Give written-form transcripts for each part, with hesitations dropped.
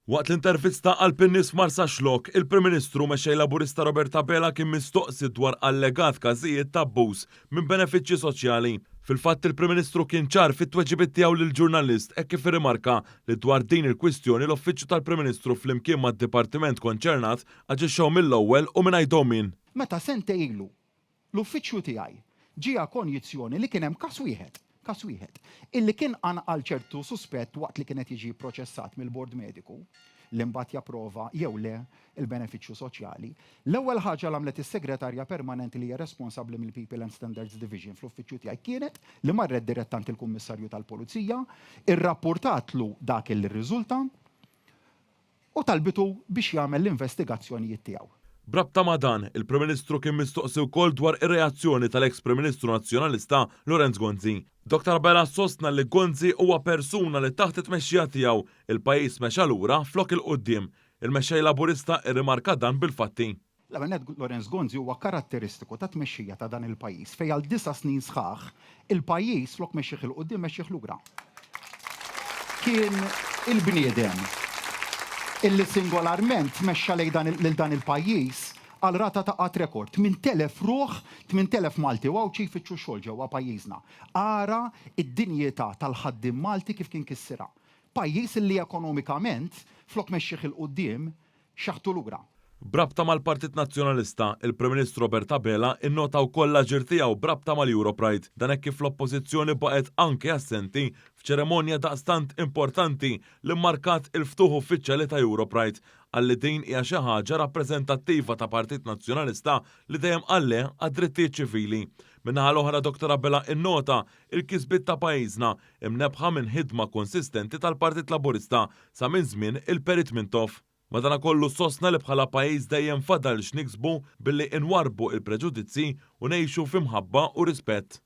Waqt l-intervista għal Pinnis Marsa Xlok, il-Prim Ministru mexxej Laburista Roberta Bela kien mistoqsi dwar allegat każijiet ta' abbuż minn benefiċċji soċjali. Fil-fatt il-Prim Ministru kien ċar fit-tweġibiet tiegħu lill-ġurnalist hekk kif irrimarka li dwar din il-kwistjoni l-Uffiċċju tal-Prim Ministru flimkien mad-Dipartiment konċernat aġixxew mill-ewwel u mingħajrhom min. Meta sente ilu l-uffiċċju tiegħi ġie konjizzjoni li kien hemm każ wieħed, illi kien għal ċertu suspett waqt li kienet jiġi proċessat mill-Bord Mediku li mbagħad japprova jew le il-benefiċċju soċjali. L-ewwel ħaġa l għamlet is-segretarja permanenti li hija responsabbli mill-People and Standards Division fl-uffiċċju tiegħi kienet li marret direttant il-Kummissarju tal-Pulizija, irrapportatlu dak il riżulta u talbitu biex jagħmel l-investigazzjonijiet tiegħu. Brabta ma' dan, il-Prim Ministru kien mistoqsi wkoll dwar ir-reazzjoni tal-eks Prim Ministru Nazzjonalista Lorenz Gonzi. Dr. Bela sostna li Gonzi huwa persuna li taħt it-tmexxija tiegħu il-pajjiż mexa lura flok il-qudiem. Il-mexxej Laburista irrimarka dan bil-fatti. Lorenz Gonzi huwa karatteristiku ta' tmexxija ta' dan il-pajjiż fejn għal 9 snin sħaħ il-pajjiż flok mexxih il-qudiem mexxih lura. Kien il-bniedem illi singolarment mexxa lil dan il-pajjiż għal rata ta' qatt rekord. 8,000 ruħ, 8,000 Malti waw ċifiċċu xogħol ġewwa pajjiżna. Ara id-dinjità tal-ħaddiem Malti kif kien kissira. Pajjiż illi ekonomikament flok mexxih il-qudiem xaħtu lura. Brabta mal-Partit Nazzjonalista, il-Prim Ministru Roberta Bela innota wkoll l-aġir tiegħu brabta mal-Europride dan hekk kif l-Oppożizzjoni baqgħet anke assenti f'ċeremonja daqstant importanti li mmarkat il-ftuħ uffiċjali ta' Europride għalli din hija xi ħaġa rappreżentattiva ta' Partit Nazzjonalista li dejjem qalle għad-drittijiet ċivili. Min-naħa l-oħra Dr. Bela innota il-kisbiet ta' pajjiżna imnebħa minn ħidma konsistenti tal-Partit Laburista sa minn żmien il-Perit Mintoff. Madankollu sostna li bħala pajjiż dejjem fadal x'niksbu billi inwarbu il-preġudizzi u ngħixu f'imħabba u rispett.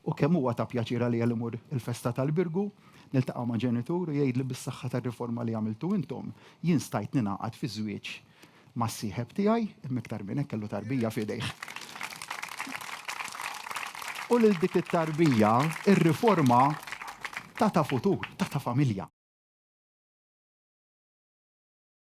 U kemm huwa ta' pjaċir għalija li imur il-festa tal-Birgu, niltaqgħu ma' ġenitur u jgħidli bis-saħħa tar-riforma li għamiltu intom, jien stajt ninaqgħad fi żwieġ mas-sieħeb tiegħi imma iktar minn hekk kellu tarbija f'idejh. U lil dik it-tarbija ir-riforma ta' futur, ta' familja.